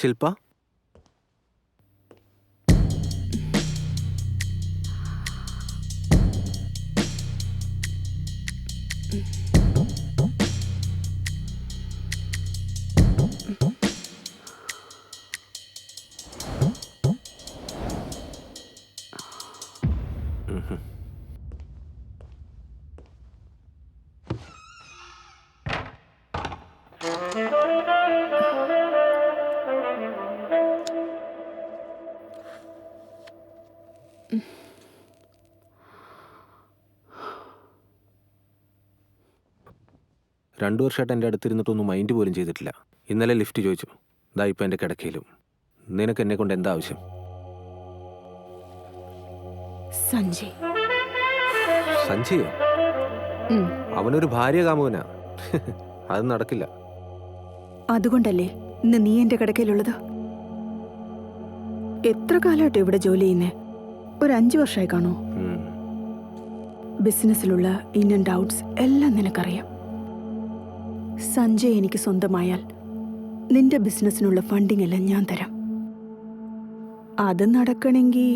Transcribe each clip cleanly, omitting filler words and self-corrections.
ശില്പ, രണ്ടു വർഷമായിട്ട് എൻ്റെ അടുത്തിരുന്നിട്ടൊന്നും മൈൻഡ് പോലും ചെയ്തിട്ടില്ല. ഇന്നലെ ലിഫ്റ്റ് ചോദിച്ചു, ദാ ഇപ്പം എൻ്റെ കിടക്കയിലും. നിനക്ക് എന്നെ കൊണ്ട് എന്താ ആവശ്യം? സഞ്ജയ്. സഞ്ജയോ? അവനൊരു ഭാര്യ കാമുകനാ. അത് നടക്കില്ല. അതുകൊണ്ടല്ലേ ഇന്ന് നീ എന്റെ കിടക്കയിലുള്ളത്? എത്ര കാലമായിട്ട് ഇവിടെ ജോലി ചെയ്യുന്നേ? ഒരു 5 വർഷമായി കാണോ? ബിസിനസ്സിലുള്ള ഇൻ ആൻഡ് ഔട്ട്സ് എല്ലാം നിനക്കറിയാം. സഞ്ജയ് എനിക്ക് സ്വന്തമായാൽ നിന്റെ ബിസിനസ്സിനുള്ള ഫണ്ടിങ് എല്ലാം ഞാൻ തരാം. അത് നടക്കണമെങ്കിൽ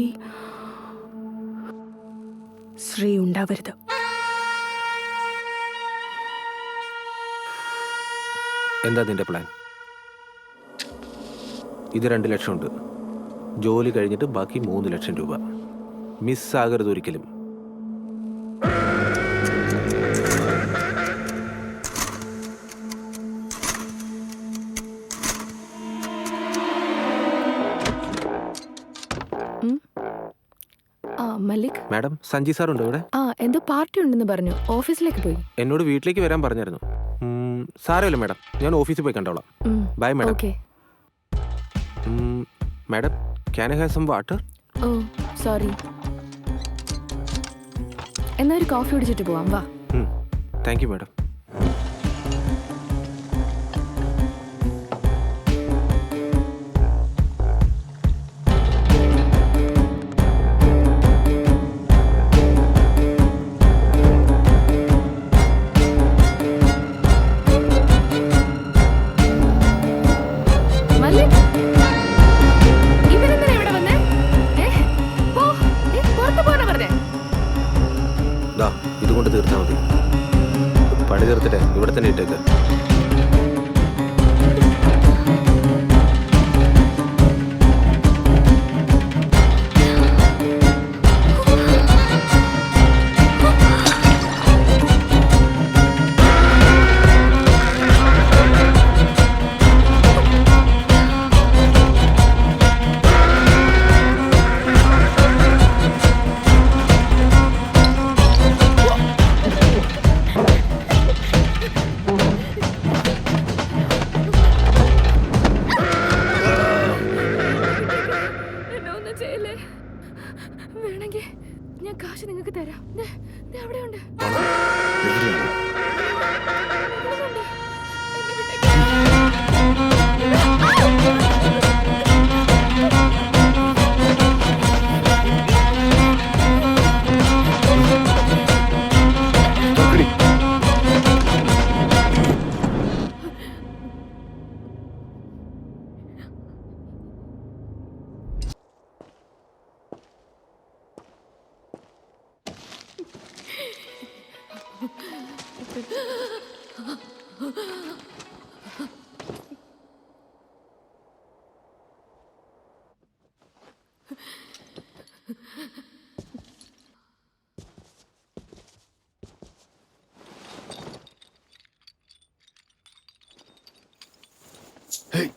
ശ്രീ ഉണ്ടാവരുത്. എന്താ നിന്റെ പ്ലാൻ? ഇത് 2 ലക്ഷം ഉണ്ട്. ജോലി കഴിഞ്ഞിട്ട് ബാക്കി 3 ലക്ഷം രൂപ. മിസ്സാകരുത് ഒരിക്കലും. മല്ലിക് മാഡം, സഞ്ജയ് സാർ ഉണ്ടോ ഇവിടെ? എന്തോ പാർട്ടി ഉണ്ടെന്ന് പറഞ്ഞു. ഓഫീസിലേക്ക് പോയി. എന്നോട് വീട്ടിലേക്ക് വരാൻ പറഞ്ഞായിരുന്നു. സാരമില്ല മാഡം, ഞാൻ ഓഫീസിൽ പോയി കണ്ടോളാം. Bye madam. Okay madam, can I have some water? Oh sorry. എന്നാ ഒരു കോഫി കുടിച്ചിട്ട് പോവാം. വാ. Thank you madam. ഇതുകൊണ്ട് തീർത്താൽ മതി. പണി തീർത്തിട്ട് ഇവിടെ തന്നെ ഇട്ടേക്ക്. വേണമെങ്കിൽ ഞാൻ കാശ് നിങ്ങൾക്ക് തരാം. അവിടെയുണ്ട്. Hey.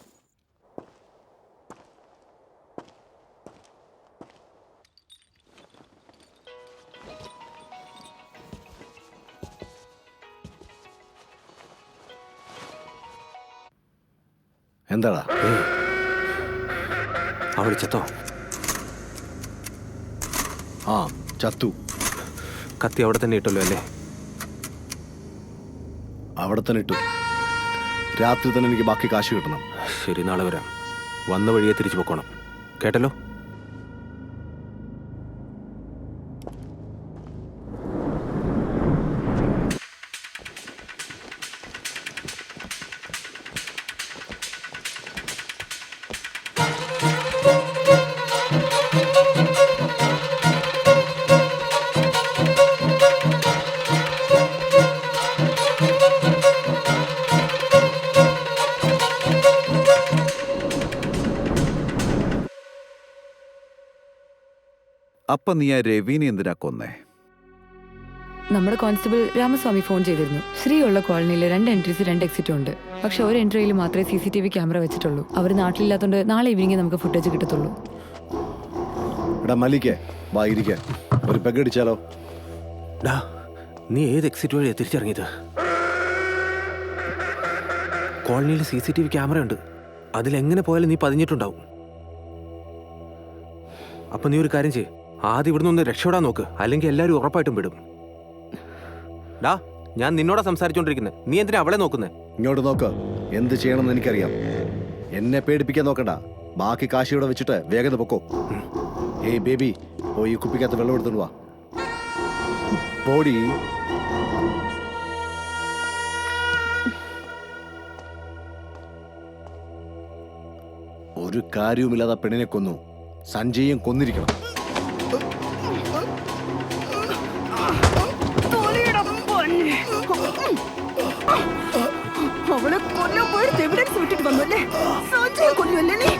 എന്താടാ? അവൾ ചത്തോ? ആ, ചത്തു. കത്തി അവിടെ തന്നെ ഇട്ടല്ലോ അല്ലേ? അവിടെ തന്നെ ഇട്ടു. രാത്രി തന്നെ എനിക്ക് ബാക്കി കാശ് കിട്ടണം. ശരി, നാളെ വരാം. വന്ന വഴിയെ തിരിച്ചു പോക്കോണം. കേട്ടല്ലോ? അപ്പൊ നീ ആ രവിനെ എന്തിനാ കൊന്നേ? നമ്മുടെ കോൺസ്റ്റബിൾ രാമസ്വാമി ഫോൺ ചെയ്തിരുന്നു. ശ്രീയുള്ള കോളനിയിൽ 2 എൻട്രീസ് 2 എക്സിറ്റും ഉണ്ട്. പക്ഷെ ഒരു എൻട്രിയിൽ മാത്രമേ CCTV ക്യാമറ വെച്ചിട്ടുള്ളൂ. അവർ നാട്ടിലില്ലാത്തതുകൊണ്ട് നാളെ ഈവനിങ് നമുക്ക് ഫുട്ടേജ് കിട്ടത്തുള്ളൂ. എടാ മല്ലിക്കേ, വാ ഇരിക്കേ, ഒരു പെഗ് അടിച്ചാലോ? ഡാ, നീ ഏത് എക്സിറ്റ് വഴിയാ തിരിച്ചിറങ്ങിയത്? കോളനിയിൽ CCTV ക്യാമറ ഉണ്ട്. അതിലെങ്ങനെ പോയാലും നീ പതിഞ്ഞിട്ടുണ്ടാവും. അപ്പൊ നീ ഒരു കാര്യം ചെയ്യ്, ആദ്യം ഇവിടുന്ന് ഒന്ന് രക്ഷപ്പെടാൻ നോക്ക്, അല്ലെങ്കിൽ എല്ലാവരും ഉറപ്പായിട്ടും വിടും. ഡാ, ഞാൻ നിന്നോടാ സംസാരിച്ചോണ്ടിരിക്കുന്നത്, നീ എന്തിനാ അവളെ നോക്കുന്നേ? ഇങ്ങോട്ട് നോക്ക്, എന്ത് ചെയ്യണമെന്ന് എനിക്കറിയാം. എന്നെ പേടിപ്പിക്കാൻ നോക്കണ്ട. ബാക്കി കാശ് ഇവിടെ വെച്ചിട്ട് വേഗം പൊക്കോ. ഏയ് ബേബി, പോയി ഈ കുപ്പിക്കകത്ത് വെള്ളം എടുത്തോണ്ട് വാ. ബോഡി ഒരു കാര്യവുമില്ലാതെ ആ പെണ്ണിനെ കൊന്നു. സഞ്ജയും കൊന്നിരിക്കണം. അവളെ കൊല്ലാൻ പോയിട്ട് എവിഡൻസ് വിട്ടിട്ട് വന്നല്ലേ? സഞ്ജയെ കൊല്ലുമല്ലേ നീ?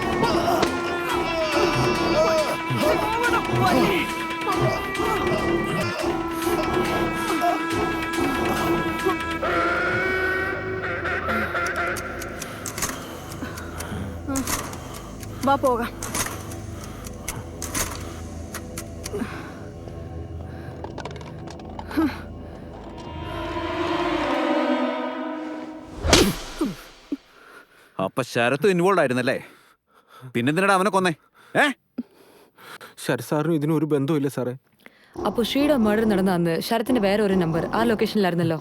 വാ പോകാം. അപ്പൊ ശരത്ത് ഇൻവോൾവ് ആയിരുന്നല്ലേ? പിന്നെന്തിനാ അവനെ കൊന്നേ? ശരത് സാറിനും ഇതിനും ഒരു ബന്ധമില്ല സാറേ. അപ്പോൾ ശ്രീയുടെ മർഡർ നടന്ന അന്ന് ശരത്തിന്റെ വേറെ ഒരു നമ്പർ ആ ലൊക്കേഷനിലായിരുന്നല്ലോ.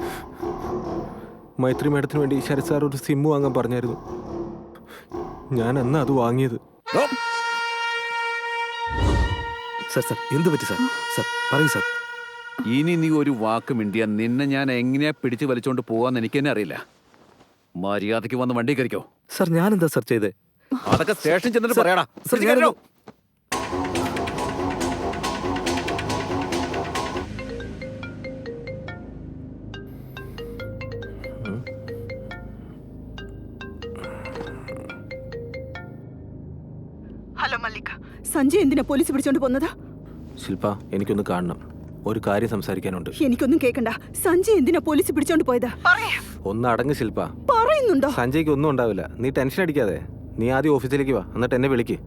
മൈത്രി മേഡത്തിന് വേണ്ടി ശരത് സാർ ഒരു സിം വാങ്ങാൻ പറഞ്ഞായിരുന്നു. ഞാൻ അന്ന് അത് വാങ്ങിയത്. സാർ എന്ത് പറ്റി സാർ? സാർ പറയൂ സാർ. ഇനി നീ ഒരു വാക്ക് മിണ്ടിയാ നിന്നെ ഞാൻ എങ്ങനെയാ പിടിച്ചു വലിച്ചോണ്ട് പോവാന്ന് എനിക്ക് തന്നെ അറിയില്ല. മര്യാദയ്ക്ക് വന്ന് വണ്ടി കയറിക്കോ. സാർ ഞാനെന്താ സാർ ചെയ്തേ? അതൊക്കെ സ്റ്റേഷൻ ചെന്നിട്ട് സാർ, പറയടാ. സാർ, ഞാനൊന്ന് ഹലോ മല്ലിക, സഞ്ജയ് എന്തിനാ പോലീസ് പിടിച്ചോണ്ട് പോന്നതാ? ശില്പ, എനിക്കൊന്ന് കാണണം, ഒരു കാര്യം സംസാരിക്കാനുണ്ട്. എനിക്കൊന്നും കേക്കണ്ട. സഞ്ജയ് എന്തിനാ പോലീസ് പിടിച്ചോണ്ട് പോയതാ? ഒന്ന് അടങ്ങ് ശില്പ. പറയുന്നുണ്ടോ? സഞ്ജയ്ക്ക് ഒന്നും ഉണ്ടാവില്ല, നീ ടെൻഷൻ അടിക്കാതെ. നീ ആദ്യം ഓഫീസിലേക്ക് വാ, എന്നിട്ട് എന്നെ വിളിക്ക്.